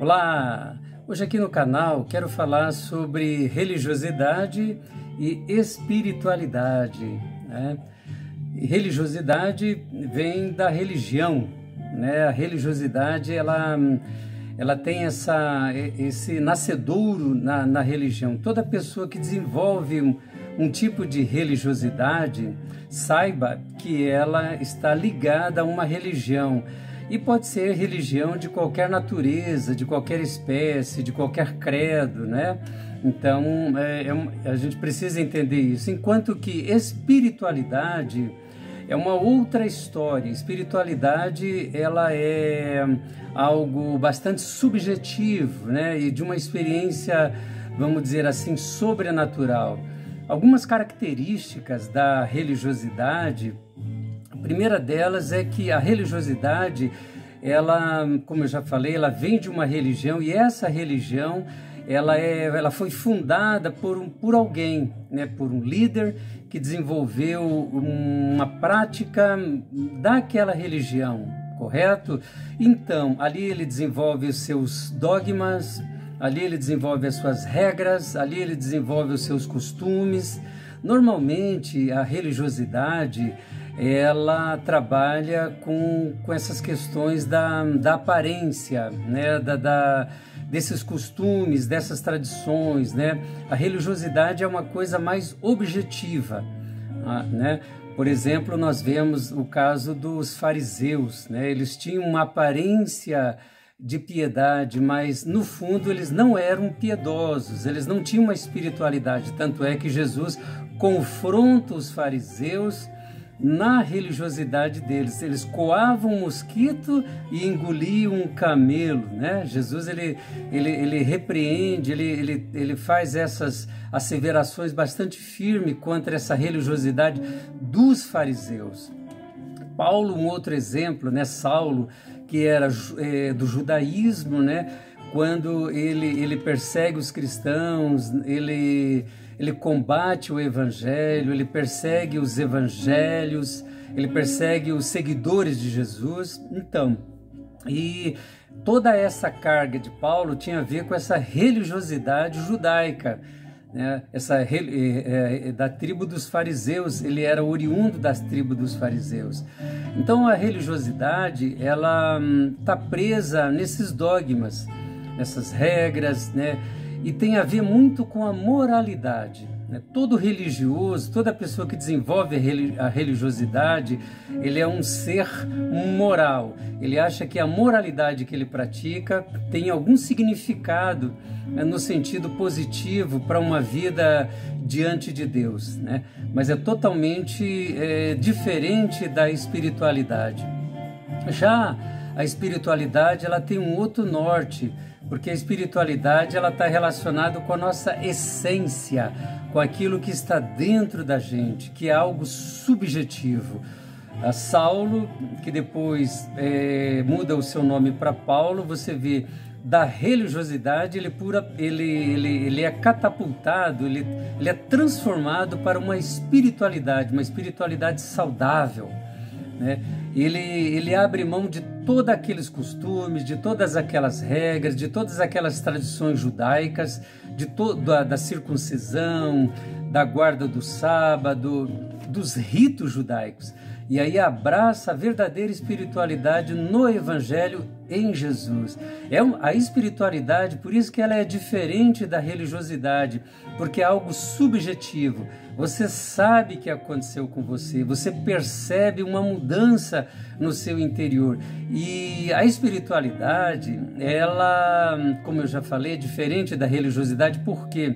Olá! Hoje aqui no canal quero falar sobre religiosidade e espiritualidade, né? E religiosidade vem da religião, né? A religiosidade ela tem esse nascedouro na religião. Toda pessoa que desenvolve um tipo de religiosidade, saiba que ela está ligada a uma religião. E pode ser religião de qualquer natureza, de qualquer espécie, de qualquer credo, né? Então, a gente precisa entender isso. Enquanto que espiritualidade é uma outra história. Espiritualidade, ela é algo bastante subjetivo, né? E de uma experiência, vamos dizer assim, sobrenatural. Algumas características da religiosidade. A primeira delas é que a religiosidade, ela, como eu já falei, ela vem de uma religião e essa religião, ela foi fundada por alguém, né, por um líder que desenvolveu uma prática daquela religião, correto? Então, ali ele desenvolve os seus dogmas, ali ele desenvolve as suas regras, ali ele desenvolve os seus costumes. Normalmente, a religiosidade ela trabalha com essas questões da aparência, né? Desses costumes, dessas tradições, né? A religiosidade é uma coisa mais objetiva, né? Por exemplo, nós vemos o caso dos fariseus, né? Eles tinham uma aparência de piedade, mas no fundo eles não eram piedosos, eles não tinham uma espiritualidade. Tanto é que Jesus confronta os fariseus na religiosidade deles. Eles coavam um mosquito e engoliam um camelo, né? Jesus ele repreende, ele faz essas asseverações bastante firmes contra essa religiosidade dos fariseus. Paulo, um outro exemplo, né? Saulo, que era do judaísmo, né? Quando ele persegue os cristãos, ele combate o evangelho, ele persegue os evangelhos, ele persegue os seguidores de Jesus. Então, e toda essa carga de Paulo tinha a ver com essa religiosidade judaica, né? Da tribo dos fariseus, ele era oriundo das tribos dos fariseus. Então a religiosidade, ela está presa nesses dogmas, nessas regras, né? E tem a ver muito com a moralidade, né? Todo religioso, toda pessoa que desenvolve a religiosidade, ele é um ser moral. Ele acha que a moralidade que ele pratica tem algum significado, né, no sentido positivo para uma vida diante de Deus, né? Mas é totalmente diferente da espiritualidade. Já a espiritualidade, ela tem um outro norte, porque a espiritualidade ela está relacionada com a nossa essência, com aquilo que está dentro da gente, que é algo subjetivo. A Saulo, que depois muda o seu nome para Paulo, você vê, da religiosidade ele é catapultado, ele é transformado para uma espiritualidade saudável, né? Ele abre mão de todos aqueles costumes, de todas aquelas regras, de todas aquelas tradições judaicas, da circuncisão, da guarda do sábado, dos ritos judaicos. E aí abraça a verdadeira espiritualidade no Evangelho em Jesus. A espiritualidade, por isso que ela é diferente da religiosidade, porque é algo subjetivo. Você sabe que aconteceu com você, você percebe uma mudança no seu interior. E a espiritualidade, ela, como eu já falei, é diferente da religiosidade, por quê?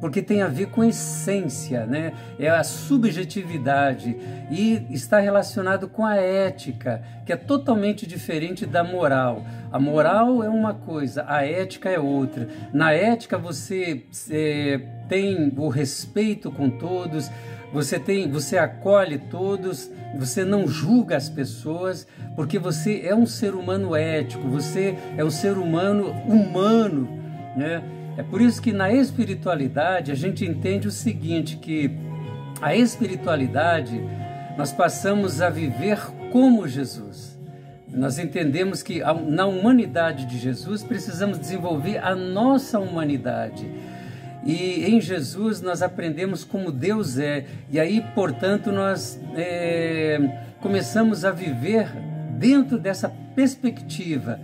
Porque tem a ver com essência, né? É a subjetividade e está relacionado com a ética, que é totalmente diferente da moral. A moral é uma coisa, a ética é outra. Na ética você tem o respeito com todos, você acolhe todos, você não julga as pessoas, porque você é um ser humano ético, você é um ser humano, né? É por isso que na espiritualidade a gente entende o seguinte, que a espiritualidade nós passamos a viver como Jesus. Nós entendemos que na humanidade de Jesus precisamos desenvolver a nossa humanidade. E em Jesus nós aprendemos como Deus é. E aí, portanto, nós começamos a viver dentro dessa perspectiva.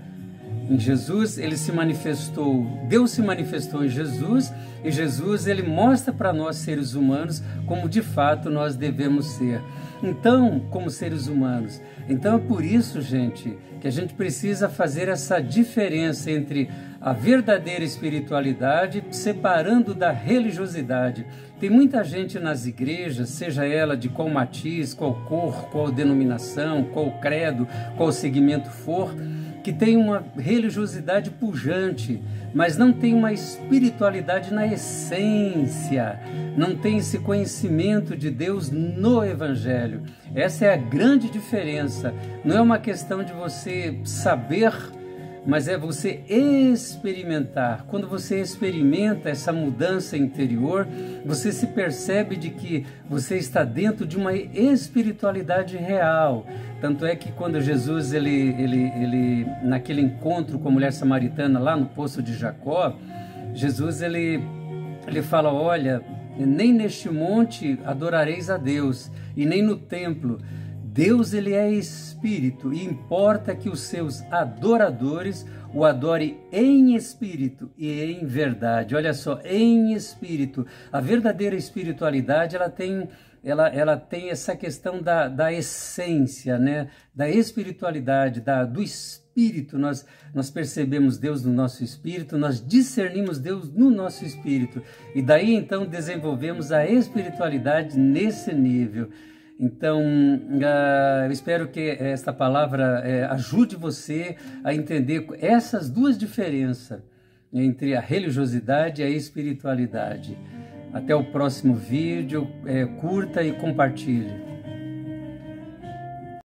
Em Jesus ele se manifestou, Deus se manifestou em Jesus, e Jesus ele mostra para nós seres humanos como de fato nós devemos ser. Então, como seres humanos, então é por isso, gente, que a gente precisa fazer essa diferença entre a verdadeira espiritualidade, separando da religiosidade. Tem muita gente nas igrejas, seja ela de qual matiz, qual cor, qual denominação, qual credo, qual segmento for, que tem uma religiosidade pujante, mas não tem uma espiritualidade na essência, não tem esse conhecimento de Deus no Evangelho. Essa é a grande diferença. Não é uma questão de você saber, mas é você experimentar. Quando você experimenta essa mudança interior, você se percebe de que você está dentro de uma espiritualidade real. Tanto é que quando Jesus, naquele encontro com a mulher samaritana lá no poço de Jacó, Jesus ele fala, olha, nem neste monte adorareis a Deus, e nem no templo. Deus ele é espírito e importa que os seus adoradores o adorem em espírito e em verdade. Olha só, em espírito. A verdadeira espiritualidade ela tem essa questão da essência, né? Da espiritualidade, do espírito. Nós percebemos Deus no nosso espírito, nós discernimos Deus no nosso espírito. E daí então desenvolvemos a espiritualidade nesse nível. Então, eu espero que esta palavra ajude você a entender essas duas diferenças entre a religiosidade e a espiritualidade. Até o próximo vídeo, curta e compartilhe.